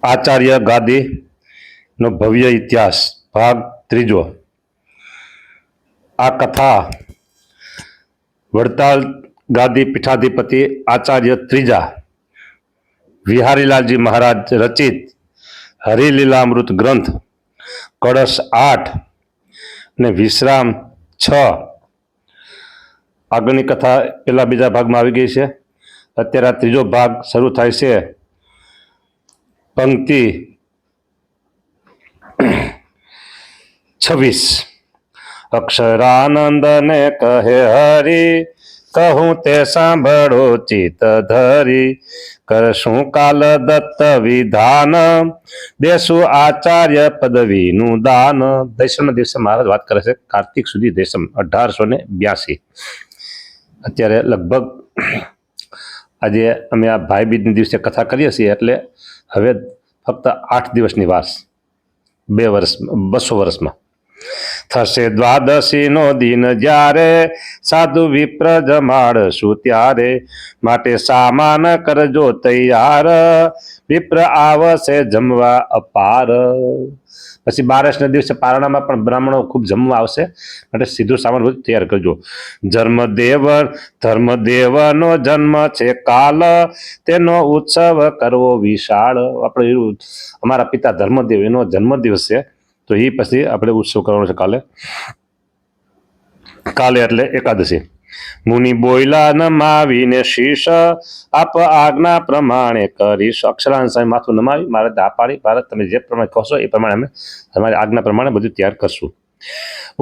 આચાર્ય ગાદી નો ભવ્ય ઇતિહાસ ભાગ ત્રીજો। આ કથા વડતાલ ગાદી પીઠાધિપતિ આચાર્ય ત્રીજા વિહારીલાલજી મહારાજ રચિત હરિલીલામૃત ગ્રંથ કળશ 8 ને વિશ્રામ 6 આગળની કથા પેલા બીજા ભાગમાં આવી ગઈ છે। અત્યારે આ ત્રીજો ભાગ શરૂ થાય છે। पंक्ति 26। अक्षरानंद ने कहे हरि कहूँ ते सांभळो चित धरी करशु काल दत्त विधान देशु आचार्य पदवी नु दान। दशम दिवस महाराज बात करे कार्तिक सुधी दशम 1882। अत्यारे लगभग આજે અમે આ ભાઈ બીજના દિવસે કથા કરીએ છીએ એટલે હવે ફક્ત 8 દિવસની વાર 2 વર્ષ 200 વર્ષમાં થશે દ્વાદશીનો દિન જ્યારે સાધુ વિપ્ર જમાડશું ત્યારે માટે સામાન કરજો તૈયાર વિપ્ર આવશે જમવા અપાર। પછી 12ના દિવસે પારણામાં પણ બ્રાહ્મણો ખૂબ જમવા આવશે માટે સીધું સામાન બધું તૈયાર કરજો। ધર્મદેવનો જન્મ છે કાલ તેનો ઉત્સવ કરવો વિશાળ। આપણે અમારા પિતા ધર્મદેવ એનો જન્મદિવસ છે તો એ પછી આપણે ઉત્સવ કરવાનો છે કાલે એટલે એકાદશી। મુનિ બોયલા નમાવીને શીશ આપ આજ્ઞા પ્રમાણે કરીશ। અક્ષરાંશ માથું નમાવી મારે આ પાડી ભારત તમે જે પ્રમાણે કહોશો એ પ્રમાણે અમે તમારી આજ્ઞા પ્રમાણે બધું તૈયાર કરશું।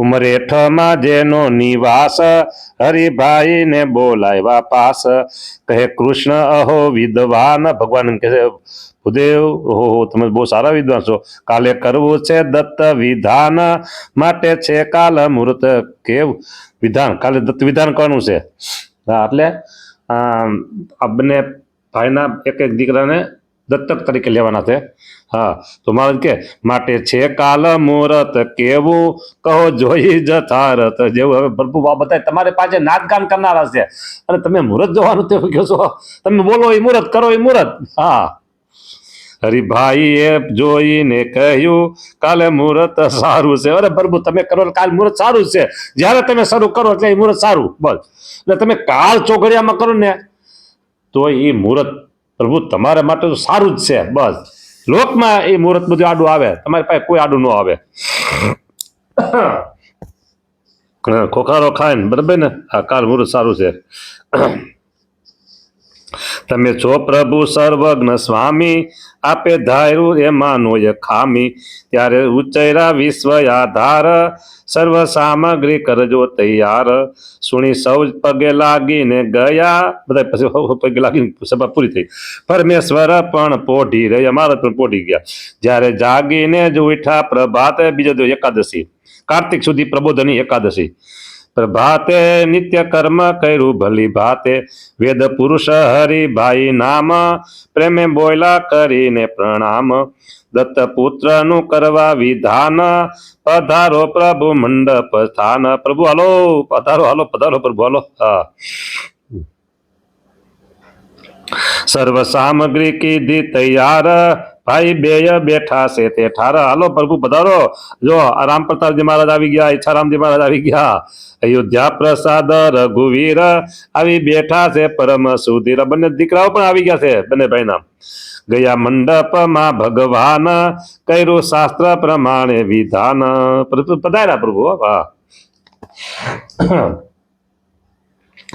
ઉમરેઠમાં જેનો નિવાસ હરિભાઈ ને બોલાવ્યા પાસ કહે કૃષ્ણ અહો વિદ્વાન। ભગવાન કહે ભૂદેવ ઓહો તમે બહુ સારા વિદ્વાન છો કાલે કરવું છે દત્ત વિધાન માટે છે કાલ મુહૂર્ત કેવું વિધાન કાલે દત્ત વિધાન કરવાનું છે। એટલે આ બંને ભાઈના એક એક દીકરાને દત્તક તરીકે લેવાના છે। હા તો મહારાજ કે માટે છે કાલ મુહૂર્ત કેવું કહો જોઈ જથારત જેવું। હવે પ્રભુ બધા તમારે પાસે નાચગાન કરનારા છે અને તમે મુહૂર્ત જોવાનું તે કહો છો તમે બોલો એ મુહૂર્ત કરો એ મુહૂર્ત। હા હરિભાઈએ જોઈને કહ્યું કાલે મુહૂર્ત સારું છે। અરે પ્રભુ તમે કરો કાલ મુહૂર્ત સારું છે જ્યારે તમે શરૂ કરો એટલે એ મુહૂર્ત સારું બસ। એટલે તમે કાલ ચોઘડિયામાં કરો ને તો એ મુહૂર્ત પ્રભુ તમારા માટે તો સારું જ છે બસ। લોકમાં એ મુહૂર્ત બધું આડું આવે તમારી પાસે કોઈ આડું ન આવે। ખોખારો ખાય ને બરાબર ને આ કાલ મુહૂર્ત સારું છે। તમે છો પ્રભુ સર્વજ્ઞ સ્વામી આપે ધાર્યું એમાંનો એ ખામી ત્યારે ઉચ્ચૈરા વિશ્વ આધાર સર્વ સામગ્રી કરજો તૈયાર। સુણી સૌ પગે લાગીને ગયા બધા પછી પગે લાગીને સભા પૂરી થઈ। પરમેશ્વર પણ પોઢી રહ્યા મહારાજ પણ પોઢી ગયા। જ્યારે જાગીને જ ઉઠ્યા પ્રભાતે બીજો દિવસ એકાદશી કાર્તિક સુધી પ્રબોધની એકાદશી। પ્રભાતે નિત્ય કર્મ કર્યું ભલી ભાતે વેદ પુરુષ હરિભાઈ નામ પ્રેમે બોયલા કરીને પ્રણામ। દત્ત પુત્ર નું કરવા વિધાન પધારો પ્રભુ મંડપ સ્થાન। પ્રભુ હાલો પધારો હાલો પધારો પ્રભુ હાલો। હા સર્વ સામગ્રી કીધી તૈયાર ભાઈ બેય બેઠા છે તે ઠાર। હાલો પ્રભુ પધારો। જો રામ પ્રતાપજી મહારાજ આવી ગયા ઈચ્છારામજી મહારાજ આવી ગયા અયોધ્યા પ્રસાદ રઘુવીર આવી બેઠા છે પરમ સુધીર। બંને દીકરાઓ પણ આવી ગયા છે બંને ભાઈના। ગયા મંડપમાં ભગવાન કર્યું શાસ્ત્ર પ્રમાણે વિધાન। પધાર્યા પ્રભુ। હા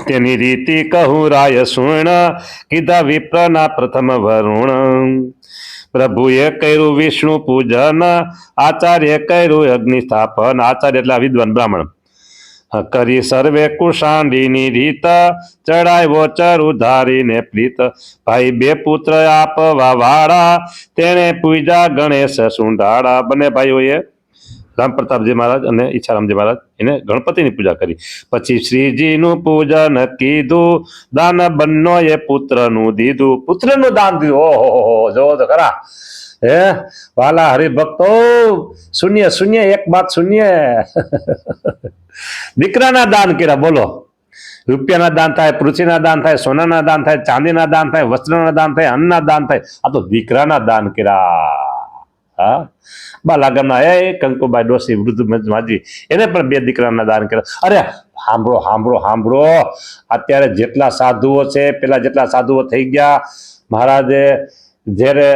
તેની રીતિ કહું રાય સુણ કીધા વિપ્રના પ્રથમ વરુણ। પ્રભુએ કર્યું વિષ્ણુ પૂજન આચાર્ય કર્યું અગ્નિ સ્થાપન। આચાર્ય એટલે વિદ્વાન બ્રાહ્મણ। કરી સર્વે કુશાંડીની રીત ચડાવ્યો ચરુ ધારીને પ્રીત। ભાઈ બે પુત્ર આપવા વાળા તેને પૂજા ગણેશ સુંઢાળા। બંને ભાઈઓએ રામ પ્રતાપજી મહારાજ અને ઈચ્છારામજી મહારાજ એને ગણપતિની પૂજા કરી। પછી શ્રીજીનું પૂજન કીધું દાન બંનેએ પુત્રનું દીધું। પુત્રનું દાન દીધું। ઓહો જોવો તો ખરા હે વાલા હરિભક્તો શૂન્ય શૂન્ય એક બાત શૂન્ય દીકરાના દાન કર્યા બોલો। રૂપિયાના દાન થાય, પૃથ્વીના દાન થાય, સોનાના દાન થાય, ચાંદીના દાન થાય, વસ્ત્રના દાન થાય, અન્નના દાન થાય. આ તો દીકરાના દાન કર્યા. હા, બાલા ગામના એ કંકુબાઈ ડોસી વૃદ્ધ માજી એને પણ 2 દીકરાના દાન કર્યા. અરે સાંભળો સાંભળો સાંભળો, અત્યારે જેટલા સાધુઓ છે, પેલા જેટલા સાધુઓ થઈ ગયા, મહારાજે જ્યારે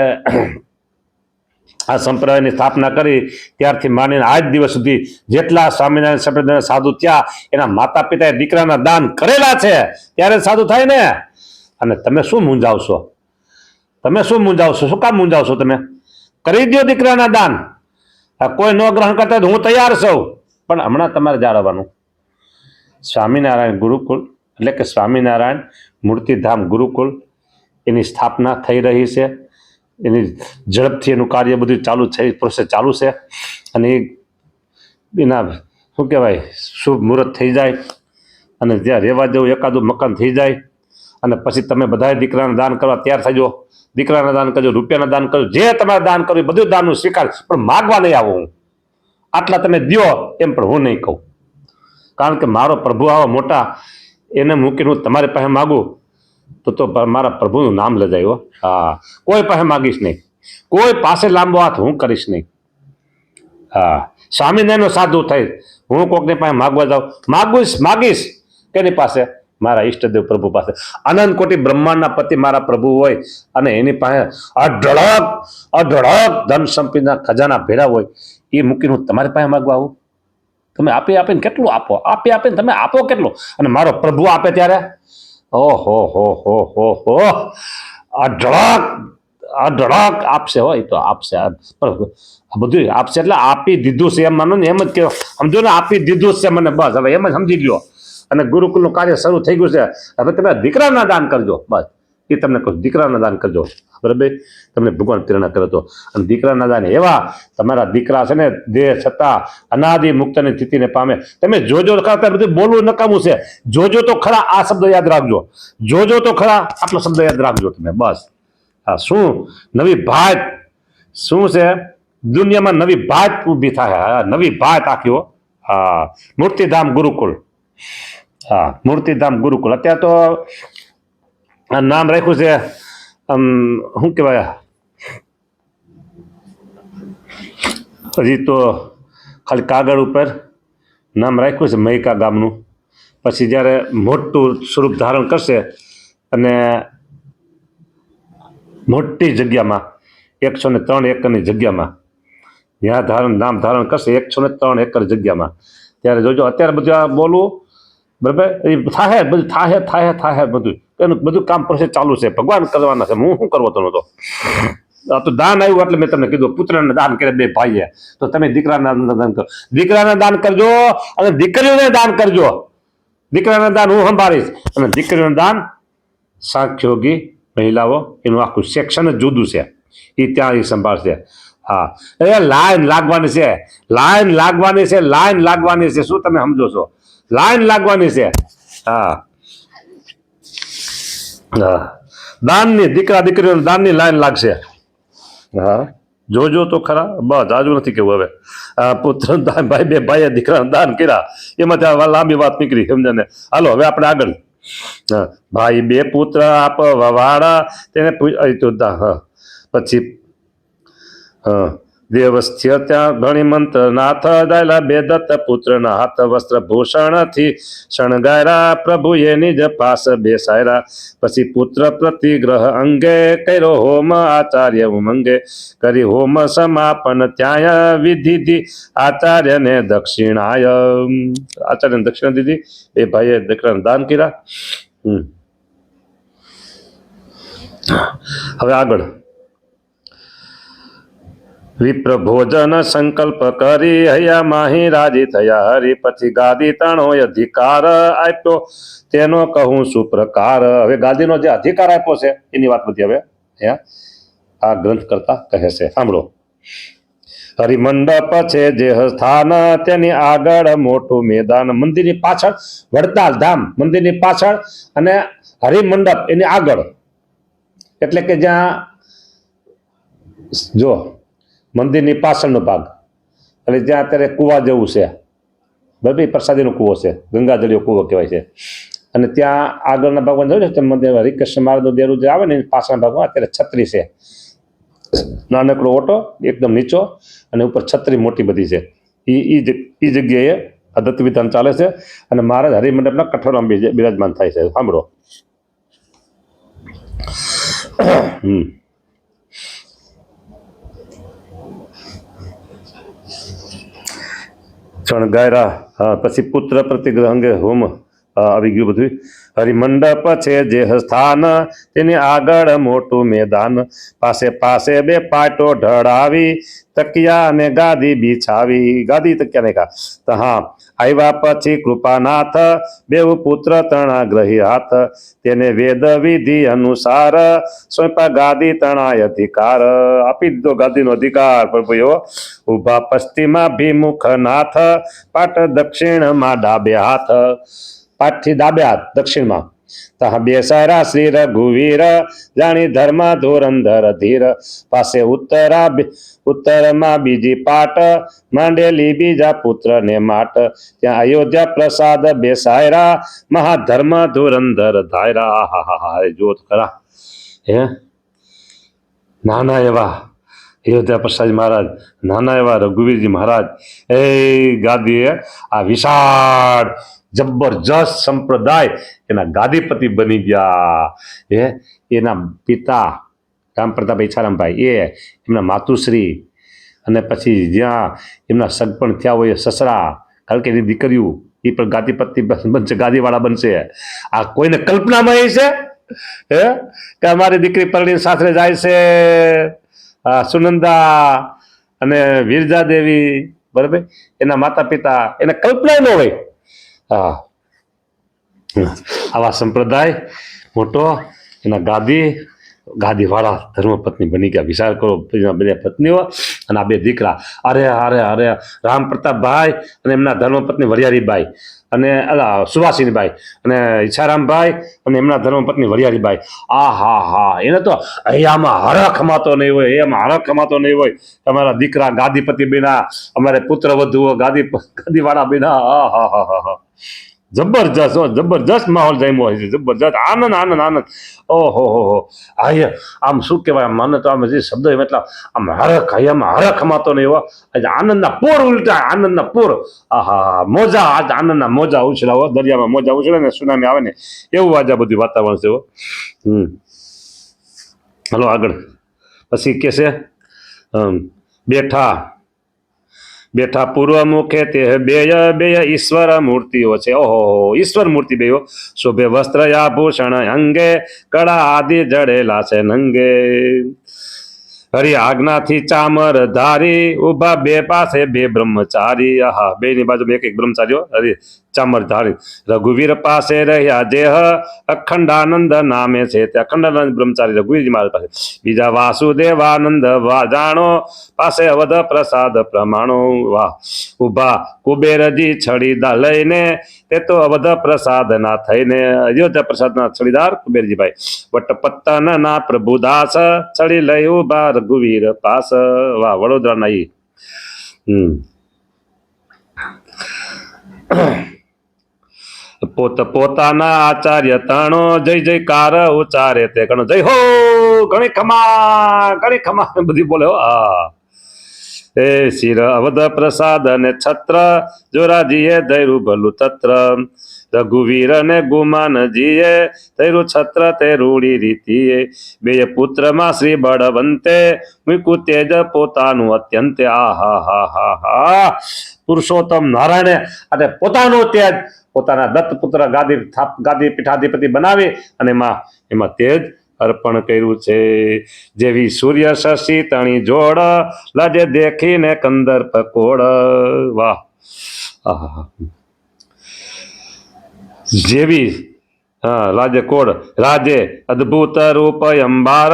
આ સંપ્રદાયની સ્થાપના કરી ત્યારથી માનીને આજ દિવસ સુધી જેટલા સ્વામિનારાયણ સંપ્રદાયના સાધુ ત્યાં એના માતા પિતાએ દીકરાના દાન કરેલા છે, ત્યારે સાધુ થાય ને. અને તમે શું મૂંઝાવશો? તમે શું મૂંઝાવશો? શું કામ મૂંઝાવશો? તમે કરી દો દીકરાના દાન. કોઈ ન ગ્રહણ કરતા હું તૈયાર છું, પણ હમણાં તમારે જાળવવાનું. સ્વામિનારાયણ ગુરુકુળ એટલે કે સ્વામિનારાયણ મૂર્તિધામ ગુરુકુળ એની સ્થાપના થઈ રહી છે. એની ઝડપથી એનું કાર્ય બધું ચાલુ છે, પ્રોસેસ ચાલુ છે. અને એના શું કહેવાય શુભ મુહૂર્ત થઈ જાય અને જ્યાં રહેવા જેવું એકાદું મકાન થઈ જાય અને પછી તમે બધાએ દીકરાના દાન કરવા તૈયાર થજો. દીકરાના દાન કરજો, રૂપિયાના દાન કરજો, જે તમારે દાન કરવું બધું દાનનું સ્વીકાર, પણ માગવા નહીં આવો હું. આટલા તમે દો એમ પણ હું નહીં કહું, કારણ કે મારો પ્રભુ આવા મોટા એને મૂકીને હું તમારી પાસે માગું તો મારા પ્રભુનું નામ લજાયો. હા, કોઈ પાસે માગીશ નહીં, કોઈ પાસે લાંબો હાથ હું કરીશ નહીં. હા, સ્વામિનારાયણનો સાધુ થઈ હું કોકની પાસે માગવા જાઉં, માગીશ કેની પાસે? મારા ઈષ્ટદેવ પ્રભુ પાસે. અનંત કોટી બ્રહ્માંડના પતિ મારા પ્રભુ હોય અને એની પાસે અઢળક ધન સંપત્તિના ખજાના ભેળા હોય, એ મૂકીને હું તમારી પાસે માગવા આવું? તમે આપીને કેટલું આપો? આપીને તમે આપો કેટલું? અને મારો પ્રભુ આપે ત્યારે ઓહો હો હો હો હો, અઢળક આપશે. હોય તો આપશે, બધું આપશે. એટલે આપી દીધું છે એમ માનો ને, એમ જ કે સમજો ને, આપી દીધું છે મને, બસ હવે એમ જ સમજી લ્યો. અને ગુરુકુળનું કાર્ય શરૂ થઈ ગયું છે. હવે તમે દીકરાના દાન કરજો, બસ એ તમને કહું, દીકરાના દાન કરજો. બરાબર, તમને ભગવાન પ્રેરણા કરે તો. અને દીકરાના દાન એવા તમારા દીકરા છે ને, દેહ છતાં અનાદિ મુક્તની સ્થિતિને પામે. તમે જોજો ખરા, બધું બોલવું નકામું છે. જોજો તો ખરા, આ શબ્દ યાદ રાખજો. જોજો તો ખરા, આટલો શબ્દ યાદ રાખજો તમે, બસ. હા, શું નવી ભાત શું છે દુનિયામાં? નવી ભાત ઊભી થાય. નવી ભાત આખી. હા, મૂર્તિધામ ગુરુકુળ. હા, મૂર્તિધામ ગુરુકુળ. અત્યારે તો નામ રાખ્યું છે શું કહેવાય, હજી તો ખાલી કાગળ ઉપર નામ રાખ્યું છે મહિકા ગામનું. પછી જ્યારે મોટું સ્વરૂપ ધારણ કરશે અને મોટી જગ્યામાં 103 એકરની જગ્યામાં જ્યાં નામ ધારણ કરશે, 103 એકર જગ્યામાં, ત્યારે જોજો. અત્યારે બધું આ બોલવું બરાબર, એ થાય, બધું થાય બધું. એનું બધું કામ પ્રોસેસ ચાલુ છે. ભગવાન કરવાના છે, હું શું કરવો તો નહોતો. આ તો દાન આવ્યું એટલે મેં તમને કીધું, પુત્રને દાન કરે 2 ભાઈએ, તો તમે દીકરાના દાન કરો. દીકરાના દાન કરજો અને દીકરીઓને દાન કરજો. દીકરાના દાન હું સંભાળીશ, અને દીકરીઓનું દાન સાંખ્યોગી મહિલાઓ, એનું આખું સેક્શન જ જુદું છે, એ ત્યાં એ સંભાળશે. હા, એ લાઈન લાગવાની છે, લાઈન લાગવાની છે. શું તમે સમજો છો? લાઈન લાગવાની છે. હા, દાનની, દીકરા દીકરીઓની દાનની લાઈન લાગશે. હા, જોજો તો ખરા, બસ આજુ નથી કેવું. હવે પુત્ર દાન, ભાઈ 2 ભાઈએ દીકરાનું દાન કર્યા, એમાંથી લાંબી વાત નીકળી, સમજે ને. હાલો હવે આપણે આગળ. ભાઈ 2 પુત્ર આપવાળા તેને પછી દેવસ્થ્ય ત્યાં ઘણી મંત્ર નાથ દાયલા 2 દત્ત પુત્રના હાથ વસ્ત્ર ભૂષણથી શણગાયરા, પ્રભુએ નિજ પાસ બેસાયરા. પછી પુત્ર પ્રતિગ્રહ અંગે કર્યો હોમ આચાર્ય ઉમંગે, કરી હોમ સમાપન ત્યાં વિધિ આચાર્યને દક્ષિણાય. આચાર્યને દક્ષિણા દીધી. 2 ભાઈએ દીકરાને દાન કર્યા. હવે આગળ. વિપ્ર ભોજન સંકલ્પ કરી હૈયા માહી રાજી થયા હરી. પછી ગાદી તણો અધિકાર આપ્યો, તેનો કહું શું પ્રકાર. હવે ગાદીનો જે અધિકાર આપ્યો છે એની વાત બધી હવે આ ગ્રંથ કરતા કહે છે, સાંભળો. હરિમંડપ છે જે સ્થાન, તેની આગળ મોટું મેદાન. મંદિરની પાછળ વડતાલ ધામ, મંદિરની પાછળ, અને હરિમંડપ એની આગળ. એટલે કે જ્યાં જો મંદિરની પાછળનો ભાગ, એટલે જ્યાં અત્યારે કુવા જેવું છે, બરાબર, પ્રસાદીનો કૂવો છે, ગંગાજળીયો કૂવો કહેવાય છે. અને ત્યાં આગળના ભાગમાં જોયું છે તમે હરિકૃષ્ણ મહારાજનું દેરું જે આવે ને પાછળના ભાગમાં અત્યારે છત્રી છે, નાનકડો ઓટો એકદમ નીચો અને ઉપર છત્રી મોટી બધી છે. એ જગ્યાએ આ દત્ત વિધાન ચાલે છે અને મહારાજ હરિમંડપના કઠોરમાં બિરાજમાન થાય છે. સાંભળો. શણગાયરા, હા, પછી પુત્ર પ્રતિગ્રહ અંગે હોમ આવી ગયું બધું. હરિમંડપ છે જે સ્થાન તેની આગળ મોટું મેદાન, પાસે પાસે બે પાટો ઢળાવી તકિયા અને ગાદી બિછાવી. ગાદી તકિયા ને કા હા. આવ્યા પછી કૃપાનાથ બેઉ પુત્ર તણા ગ્રહી હાથ, તેને વેદ વિધિ અનુસાર સોંપા ગાદી તણાય અધિકાર. આપી દીધો ગાદીનો અધિકાર પ્રભુઓ. ઉભા પશ્ચિમાભિમુખ નાથ, પાટ દક્ષિણમાં ડાબે હાથ. પાઠથી ડાબે હાથ દક્ષિણમાં. તહ બેસાયરા શ્રી રઘુવીર, જાણી ધર્મ ધોરંધર ધીર. પાસે ઉત્તરમાં બીજી પાટ, માંડેલી બીજા પુત્ર ને માટ. ત્યાં અયોધ્યા પ્રસાદ બેસાયરા, મહાધર્મ ધોરંધર ધાયરા. હા જોત ખરા હે. નાના એવા અયોધ્યા પ્રસાદ મહારાજ, નાના એવા રઘુવીરજી મહારાજ એ ગાદીએ આ વિશાળ જબરજસ્ત સંપ્રદાય એના ગાદીપતિ બની ગયા. એના પિતા રામ પ્રતાપ ઈચ્છારામભાઈ, એમના માતુશ્રી, અને પછી જ્યાં એમના સગપણ થયા હોય સસરા, કારણ કે એની દીકરીઓ એ પણ ગાદીપતિ બનશે, ગાદીવાળા બનશે. આ કોઈને કલ્પનામાં એ છે હે કે અમારી દીકરી પરણીને સાસરે જાય છે, સુનંદા અને વિરજા દેવી, બરાબર, એના માતા પિતા એને કલ્પના ન હોય. હા, આવા સંપ્રદાય મોટો, એના ગાદીવાળા ધર્મપત્ની બની ગયા. વિચાર કરો, બે પત્નીઓ અને આ બે દીકરા. અરે અરે અરે રામ પ્રતાપભાઈ અને એમના ધર્મપત્ની વરિયાળીબાઈ અને સુવાસીનીબાઈ અને ઈચ્છારામભાઈ અને એમના ધર્મપત્ની વરિયાળીબાઈ. હા એને તો અહીંયામાં હરખ ખમાતો નહીં હોય, એમાં હરખ ખમાતો નહીં હોય. તમારા દીકરા ગાદીપતિ બન્યા, અમારે પુત્ર વધુઓ ગાદીવાળા બન્યા. હા જબરજસ્ત માહોલ જામ્યો હોય છે, જબરજસ્ત આનંદ. ઓહો આમ શું કહેવાય, મને તો આમ જે શબ્દ એટલા આમ હરખ, અહીંયામાં હરખ ખમાતો નહીં હો. આનંદના પૂર ઉલટા, આનંદના પૂર. મોજા, આજ આનંદના મોજા ઉછળાવો, દરિયામાં મોજા ઉછળે ને સુનામી આવે ને એવું આજે બધું વાતાવરણ છે. હલો આગળ. પછી કે છે બેઠા પૂર્વ મુખે તે બે ઈશ્વર મૂર્તિઓ છે. ઓહો ઈશ્વર મૂર્તિ બેયો. શોભે વસ્ત્ર આભૂષણ અંગે, કળા આદિ જડેલા છે નંગે. હરી આજ્ઞાથી ચામર ધારી, ઉભા બે પાસે બે બ્રહ્મચારી. બે ની બાજુ એક બ્રહ્મચારીઓ હરી ચામર ધારી. રઘુવીર પાસે રહ્યા જેહ, અખંડાનંદ નામે છે તે અખંડાનંદ બ્રહ્મચારી રઘુવીરજી મહારાજ પાસે. બીજા વાસુદેવાનંદ જાણો, પાસે અવધ પ્રસાદ પ્રમાણો. વાહ. ઉભા કુબેરજી છડીદાર લઈને, તે તો અવધ પ્રસાદ ના થઈને. અયોધ્યા પ્રસાદ ના છડીદાર કુબેરજીભાઈ. વટપત્તન ના પ્રભુદાસ, છડી લઈ ઉભા રઘુવીર પાસ. વાહ, વડોદરાના ઈ. પોતાના આચાર્ય તાણો, જય જયકાર ઉચ્ચારે તે ગણો. જય હો, ઘણી ખમા બધી બોલે. એ શિર અવધ પ્રસાદ અને છત્ર, જોરાજીએ ધૈર્યું ભલું તત્ર. રઘુવીર ને ગુમાનજીએ, ધૈર્યું છત્ર તે રૂડી રીતિએ. બે પુત્રમાં શ્રી બળવંતે, મૂક્યું તેજ પોતાનું અત્યંતે. હા પુરુષોત્તમ નારાયણે અને પોતાનું તેજ, પોતાના દત્ત પુત્ર ગાદી પીઠાધિપતિ બનાવી અને એમાં તેજ અર્પણ કર્યું છે. જેવી સૂર્ય શશી તણી જોડ, લાજે દેખીને કંદર પકોડ. વાહ. જેવી લાજે કોડ, રાજે અદ્ભુત રૂપ અંબાર,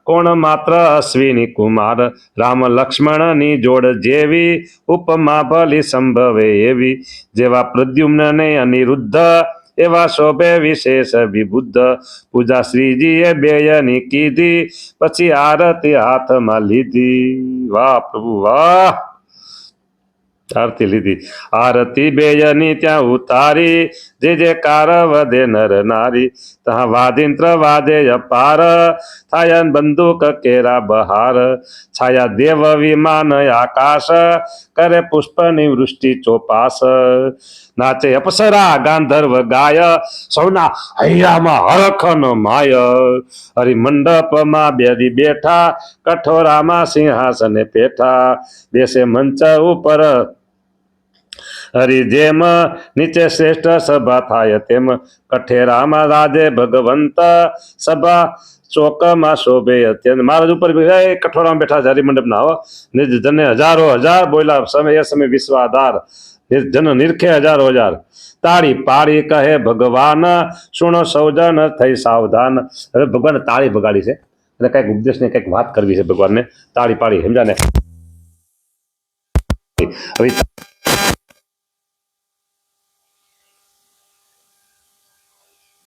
કોણ માત્ર અશ્વિની કુમાર. રામ લક્ષ્મણની જોડ જેવી, ઉપમા ભલી સંભવે એવી. જેવા પ્રદ્યુમ્ન ને અનિરુદ્ધ, એવા શોભે વિશેષ વિબુદ્ધ. પૂજા શ્રીજીએ બેયની કીધી, પછી આરતી હાથમાં લીધી. વાહ પ્રભુ વાહ. આરતી લીધી. આરતી બેયની ત્યાં ઉતારી, જે કાર વધે નર નારી તહા વાદિંત્ર વાદે અપાર થાય બંદૂક કેરા બહાર છાયા દેવ વિમાન આકાશ કરે પુષ્પની વૃષ્ટિ ચોપાસ નાચે અપ્સરા ગાંધર્વ ગાય સૌના હૈયામાં હરખનો માય હરિમંડપમાં બેરી બેઠા કઠોરામાં સિંહાસને પેઠા બેસે મંચ ઉપર હરિ જેમ નીચે શ્રેષ્ઠ સભા થાય તેમ કઠેરામાં રાજે ભગવંત સભા ચોકમાં શોભે અત્યંત મહારાજ ઉપર કઠોરામાં બેઠા છે હરિમંડપ ના હો નિજ જને હજારો હજાર બોલા સમય એ સમય વિશ્વાધાર જન નિરખે હજારો હજાર તાળી પાડી કહે ભગવાન સુણો સૌજન થઈ સાવધાન. હવે ભગવાન તાળી બગાડી છે એટલે કઈક ઉપદેશને કઈક વાત કરવી છે ભગવાનને તાળી પાડી સમજાને. હવે